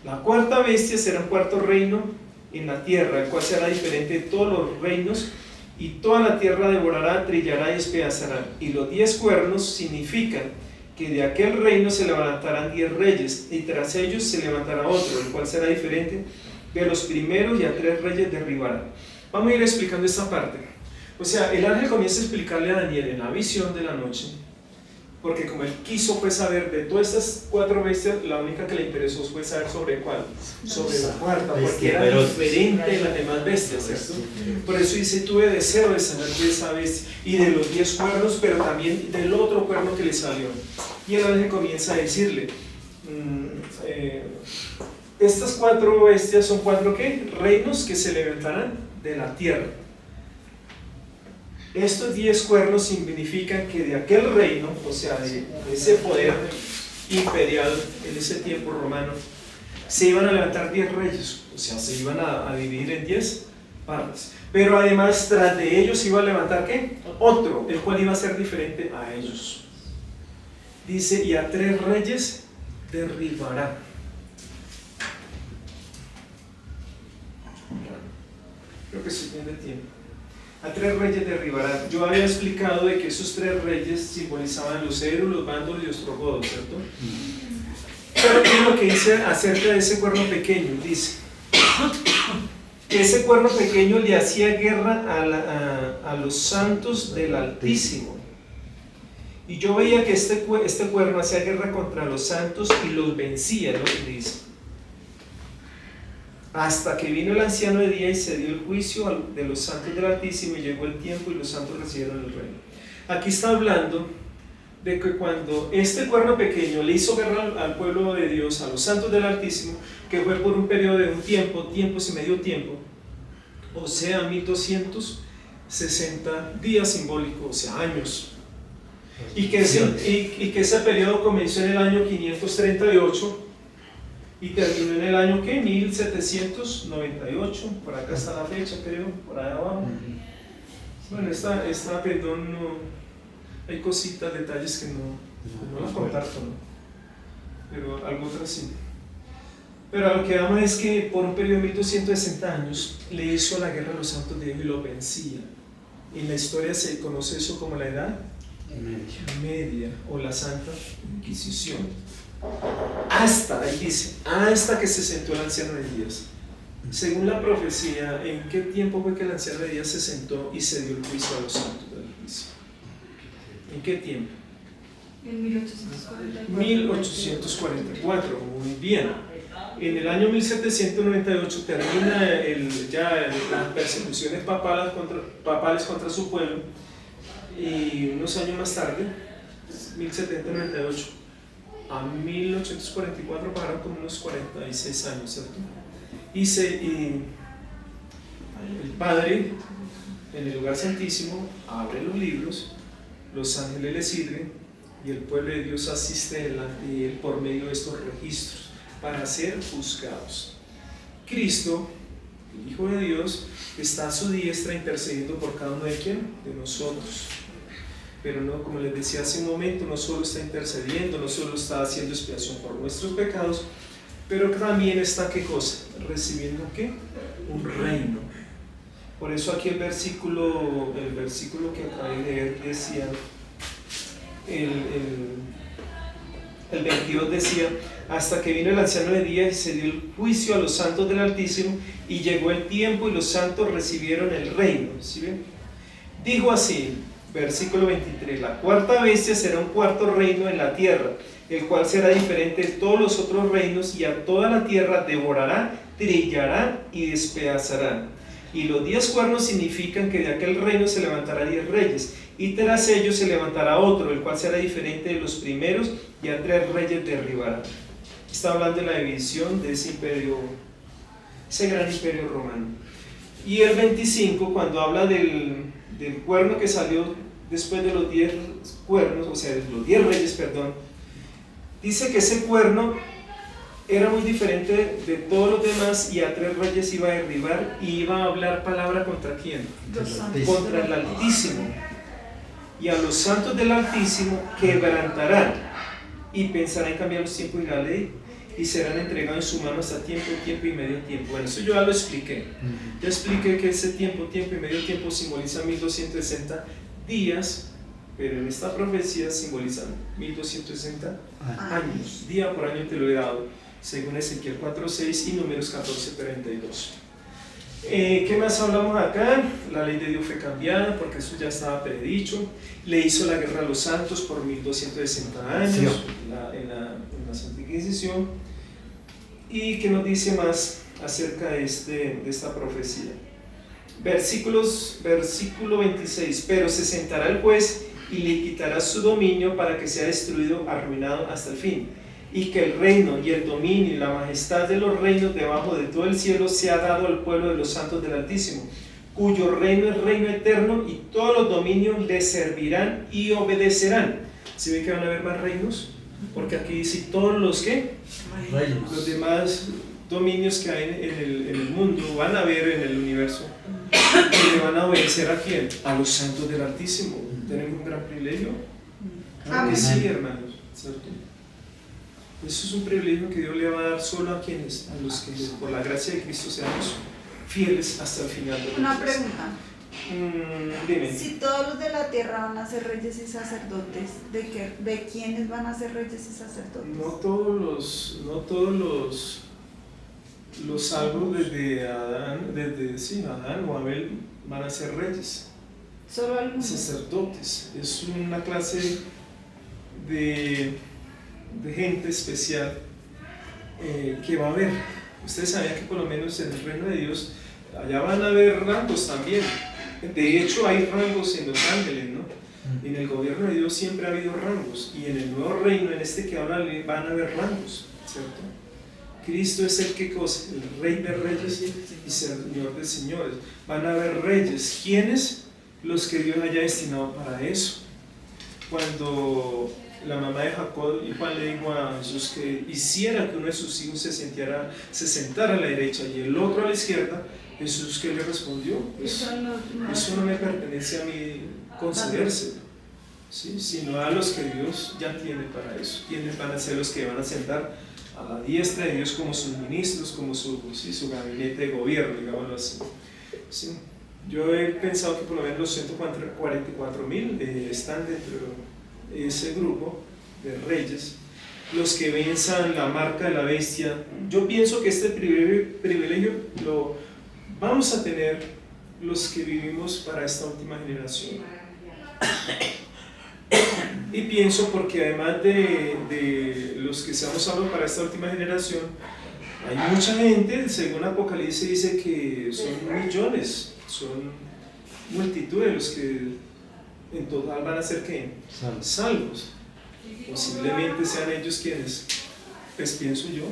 la cuarta bestia será un cuarto reino en la tierra, el cual será diferente de todos los reinos, y toda la tierra devorará, trillará y despedazará. Y los 10 cuernos significan que de aquel reino se levantarán 10 reyes, y tras ellos se levantará otro, el cual será diferente de los primeros, y a 3 reyes derribará. Vamos a ir explicando esta parte. O sea, el ángel comienza a explicarle a Daniel en la visión de la noche, porque como él quiso pues saber de todas estas 4 bestias, la única que le interesó fue saber sobre cuál, sobre la cuarta, porque era diferente de las demás bestias, ¿cierto? Por eso dice: tuve deseo de saber de esa bestia y de los 10 cuernos, pero también del otro cuerno que le salió. Y el ángel comienza a decirle: estas 4 bestias son 4 ¿qué? Reinos que se levantarán de la tierra. Estos 10 cuernos significan que de aquel reino, o sea, de ese poder imperial en ese tiempo romano, se iban a levantar 10 reyes, o sea, se iban a dividir en 10 partes. Pero además, tras de ellos se iba a levantar ¿qué? Otro, el cual iba a ser diferente a ellos. Dice: y a 3 reyes derribará. Creo que estoy bien de tiempo. A 3 reyes derribará. Yo había explicado de que esos 3 reyes simbolizaban los Eros, los Vándalos y los Ostrogodos, ¿cierto? Pero ¿qué es lo que dice acerca de ese cuerno pequeño? Dice que ese cuerno pequeño le hacía guerra a los santos del Altísimo. Y yo veía que este cuerno hacía guerra contra los santos y los vencía, ¿no? Dice: hasta que vino el anciano de día y se dio el juicio de los santos del Altísimo, y llegó el tiempo y los santos recibieron el reino. Aquí está hablando de que cuando este cuerno pequeño le hizo guerra al pueblo de Dios, a los santos del Altísimo, que fue por un periodo de un tiempo, tiempos y medio tiempo, o sea, 1260 días simbólicos, o sea, años, y que ese periodo comenzó en el año 538 y terminó en el año ¿qué? 1798, por acá está la fecha, creo, por allá abajo. Bueno, esta perdón, no, hay cositas, detalles que no las comparto, ¿no? Pero algo otras sí. Pero a lo que vamos es que por un periodo de 1260 años le hizo la guerra a los santos de Dios y lo vencía. En la historia se conoce eso como la Edad Media o la Santa Inquisición. Él dice, hasta que se sentó el anciano de días. Según la profecía, ¿en qué tiempo fue que el anciano de días se sentó y se dio el juicio a los santos del juicio? ¿En qué tiempo? En 1844. 1844, muy bien. En el año 1798 termina las persecuciones papales contra su pueblo, y unos años más tarde, 1798 a 1844, pasaron como unos 46 años, ¿cierto? Y el Padre, en el lugar santísimo, abre los libros, los ángeles le sirven, y el pueblo de Dios asiste delante de él por medio de estos registros para ser juzgados. Cristo, el Hijo de Dios, está a su diestra intercediendo por cada uno de ¿quién? De nosotros. Pero no, como les decía hace un momento, no solo está intercediendo, no solo está haciendo expiación por nuestros pecados, pero también está, ¿qué cosa? Recibiendo ¿qué? Un reino. Por eso aquí el versículo que acabé de leer decía, el 22 decía: hasta que vino el anciano de día y se dio el juicio a los santos del Altísimo, y llegó el tiempo y los santos recibieron el reino. ¿Sí ven? Dijo así, versículo 23: la cuarta bestia será un cuarto reino en la tierra, el cual será diferente de todos los otros reinos, y a toda la tierra devorará, trillará y despedazará. Y los 10 cuernos significan que de aquel reino se levantará 10 reyes, y tras ellos se levantará otro, el cual será diferente de los primeros, y a 3 reyes derribará. Está hablando de la división de ese imperio, ese gran imperio romano. Y el 25, cuando habla del cuerno que salió después de los 10 cuernos, o sea, de los 10 reyes, perdón, dice que ese cuerno era muy diferente de todos los demás y a 3 reyes iba a derribar y iba a hablar palabra contra quién, Los santos. contra el Altísimo, y a los santos del Altísimo quebrantarán y pensarán en cambiar los tiempos y la ley y serán entregados en su mano hasta tiempo y medio tiempo. Bueno, eso yo ya lo expliqué. Ya expliqué que ese tiempo y medio tiempo simboliza 1260 días, pero en esta profecía simbolizan 1260 años. Día por año te lo he dado, según Ezequiel 4:6 y Números 14:32. ¿Qué más hablamos acá? La ley de Dios fue cambiada porque eso ya estaba predicho. Le hizo la guerra a los santos por 1260 años Sí. en la Santa Inquisición. ¿Y qué nos dice más acerca de esta profecía? Versículo 26. Pero se sentará el juez y le quitará su dominio para que sea destruido, arruinado hasta el fin, y que el reino y el dominio y la majestad de los reinos debajo de todo el cielo sea dado al pueblo de los santos del Altísimo, cuyo reino es reino eterno, y todos los dominios le servirán y obedecerán. ¿Se ve que van a haber más reinos? Porque aquí dice todos los que los demás dominios que hay en el mundo van a haber en el universo, y le van a obedecer ¿a quién? A los santos del Altísimo. Tenemos un gran privilegio. Claro que sí, hermanos, ¿cierto? Eso es un privilegio que Dios le va a dar solo a quienes, a los que por la gracia de Cristo seamos fieles hasta el final de los Una días. pregunta. Dime. Si todos los de la tierra van a ser reyes y sacerdotes, ¿de quiénes van a ser reyes y sacerdotes? No todos los salvos desde Adán o Abel van a ser reyes, Solo algunos. sacerdotes. Es una clase de gente especial que va a haber. Ustedes sabían que por lo menos en el reino de Dios allá van a haber rangos también. De hecho hay rangos en los ángeles, ¿no? En el gobierno de Dios siempre ha habido rangos, y en el nuevo reino, en este que ahora van a haber rangos, ¿cierto? Cristo es el que cosa, el Rey de reyes y Señor de señores. Van a haber reyes. ¿Quiénes? Los que Dios haya destinado para eso. Cuando la mamá de Jacob y Juan le dijo a Jesús que hiciera que uno de sus hijos se sentara a la derecha y el otro a la izquierda, Jesús, ¿qué le respondió? Pues, eso no me pertenece a mí concedérselo, ¿sí? Sino a los que Dios ya tiene para eso. ¿Quiénes van a ser los que van a sentar a la diestra de Dios como sus ministros, como su gabinete de gobierno, digámoslo así? ¿Sí? Yo he pensado que por lo menos los 144.000 están dentro de ese grupo de reyes, los que venzan la marca de la bestia. Yo pienso que este privilegio lo vamos a tener los que vivimos para esta última generación. Y pienso porque además de los que seamos salvos para esta última generación, hay mucha gente, según Apocalipsis dice que son millones, son multitudes los que en total van a ser ¿qué? Salvos. Posiblemente sean ellos quienes, pues pienso yo,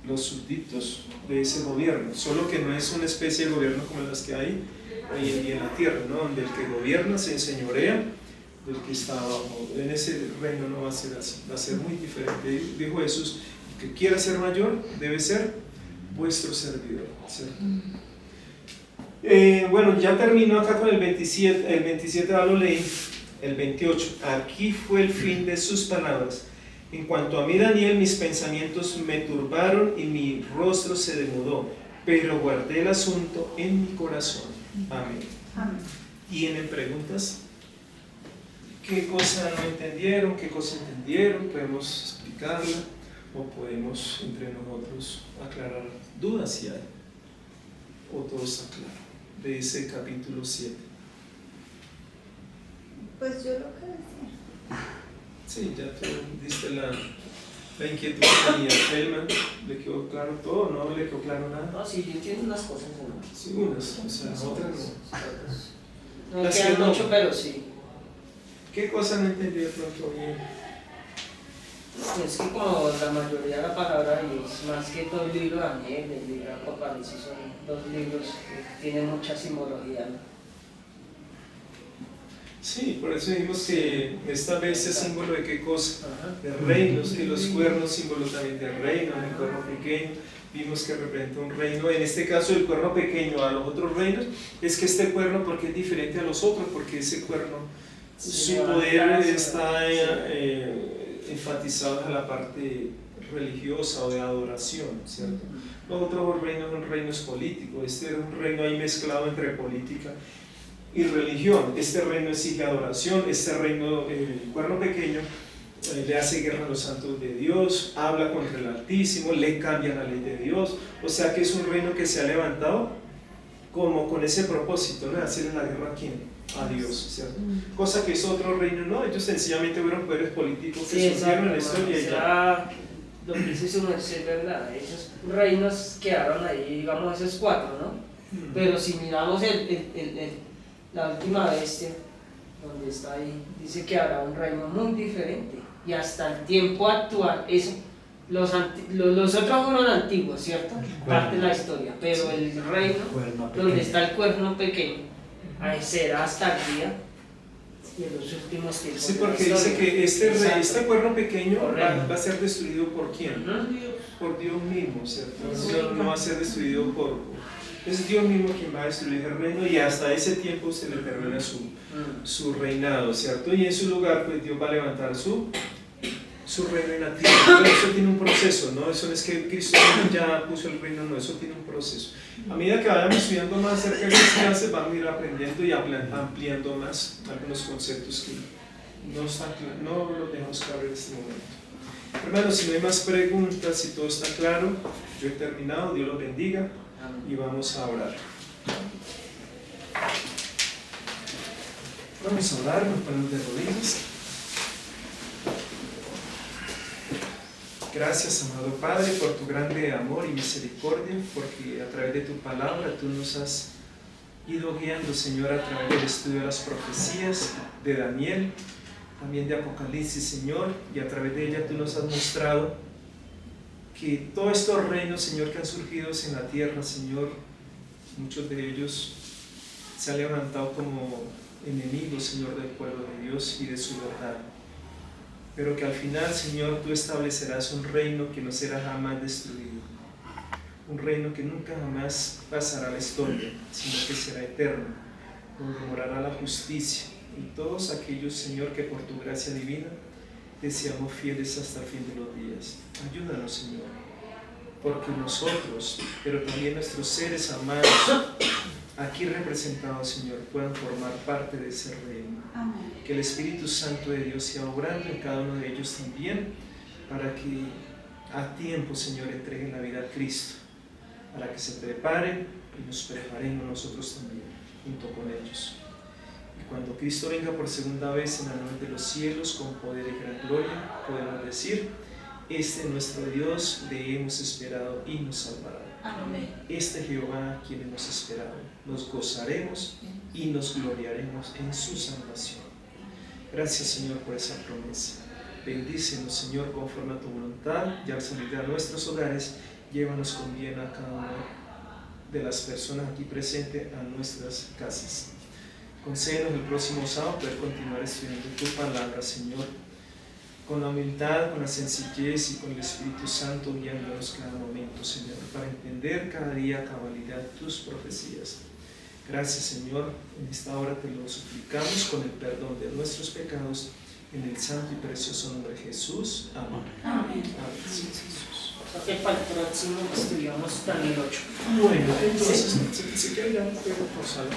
los súbditos de ese gobierno, solo que no es una especie de gobierno como las que hay hoy en día en la tierra, ¿no? Donde el que gobierna se enseñorea del que está abajo. En ese reino no va a ser así, va a ser muy diferente. Dijo Jesús, el que quiera ser mayor debe ser vuestro servidor, ¿cierto? Bueno, ya terminó acá con el 27 ya lo leí, el 28, aquí fue el fin de sus palabras. En cuanto a mí, Daniel, mis pensamientos me turbaron y mi rostro se demudó, pero guardé el asunto en mi corazón. Amén. Amén. ¿Tienen preguntas? ¿Qué cosa no entendieron? ¿Qué cosa entendieron? ¿Podemos explicarla? ¿O podemos entre nosotros aclarar dudas si hay? ¿O todo está claro? De ese capítulo 7. Pues yo lo que decía. Sí, ya tú diste la inquietud que tenía Feldman. ¿Le quedó claro todo? ¿No le quedó claro nada? No, sí, yo entiendo unas cosas, ¿no? Sí, unas, o sea, otras no. No Las quedan que no. mucho, pero sí. ¿Qué cosa no entendí de pronto bien? Es que como la mayoría de la palabra es más que todo el libro de Daniel, el libro de Apocalipsis, son dos libros que tienen mucha simbología, ¿no? Sí, por eso dijimos que esta vez es símbolo de qué cosa, Ajá. de reinos, que los cuernos símbolo también del reino, el cuerno pequeño, vimos que representa un reino, en este caso el cuerno pequeño a los otros reinos, es que este cuerno, porque es diferente a los otros, porque ese cuerno, su poder está enfatizado en la parte religiosa o de adoración, ¿cierto? Los otros reinos son reinos políticos, este es un reino ahí mezclado entre política y religión. Este reino exige adoración, este reino, el cuerno pequeño, le hace guerra a los santos de Dios, habla contra el Altísimo, le cambia la ley de Dios, o sea que es un reino que se ha levantado como con ese propósito, ¿no? De hacerle la guerra a quién, a Dios, ¿cierto? Cosa que es otro reino, no, ellos sencillamente fueron poderes políticos que surgieron en la historia y ya. Lo que dice su merced es verdad, esos reinos quedaron ahí, digamos esos 4, ¿no? Pero si miramos la última bestia, donde está ahí, dice que habrá un reino muy diferente y hasta el tiempo actual, eso, los otros fueron antiguos, ¿cierto? Parte de la historia, pero el reino donde está el cuerno pequeño, ahí será hasta el día de los últimos tiempos. Sí, porque dice que este cuerno pequeño va a ser destruido por quién? Por Dios mismo, ¿cierto? No va a ser destruido es Dios mismo quien va a destruir el reino y hasta ese tiempo se le termina su reinado, ¿cierto? Y en su lugar pues Dios va a levantar su reino en la tierra. Pero eso tiene un proceso, ¿no? Eso no es que Cristo ya puso el reino, no, eso tiene un proceso. A medida que vayamos estudiando más acerca de estas clases, vamos a ir aprendiendo y ampliando más algunos conceptos que no los dejamos claro en este momento. Hermanos, si no hay más preguntas, si todo está claro, yo he terminado, Dios los bendiga y vamos a orar. Vamos a orar, nos ponemos de rodillas. Gracias, amado Padre, por tu grande amor y misericordia, porque a través de tu palabra tú nos has ido guiando, Señor, a través del estudio de las profecías de Daniel, también de Apocalipsis, Señor, y a través de ella tú nos has mostrado que todos estos reinos, Señor, que han surgido en la tierra, Señor, muchos de ellos se han levantado como enemigos, Señor, del pueblo de Dios y de su verdad. Pero que al final, Señor, tú establecerás un reino que no será jamás destruido, un reino que nunca jamás pasará a la historia, sino que será eterno, donde morará la justicia y todos aquellos, Señor, que por tu gracia divina te seamos fieles hasta el fin de los días. Ayúdanos, Señor, porque nosotros, pero también nuestros seres amados, aquí representados, Señor, puedan formar parte de ese reino. Amén. Que el Espíritu Santo de Dios sea obrando en cada uno de ellos también, para que a tiempo, Señor, entreguen la vida a Cristo, para que se preparen y nos preparemos nosotros también, junto con ellos. Y cuando Cristo venga por segunda vez en la nube de los cielos, con poder y gran gloria, podemos decir: este es nuestro Dios, le hemos esperado y nos salvará. Amén. Este Jehová, quien hemos esperado, nos gozaremos y nos gloriaremos en su salvación. Gracias, Señor, por esa promesa. Bendícenos, Señor, conforme a tu voluntad, y al salir de nuestros hogares, llévanos con bien a cada una de las personas aquí presentes a nuestras casas. Concédenos el próximo sábado poder continuar estudiando tu palabra, Señor, con la humildad, con la sencillez y con el Espíritu Santo guiándonos cada momento, Señor, para entender cada día a cabalidad tus profecías. Gracias, Señor, en esta hora te lo suplicamos con el perdón de nuestros pecados, en el santo y precioso nombre de Jesús. Amén. Amén. Amén. Sí, Jesús. O sea que para el próximo estudiamos Daniel 8. Bueno, entonces, si quieren ya, pero por salud.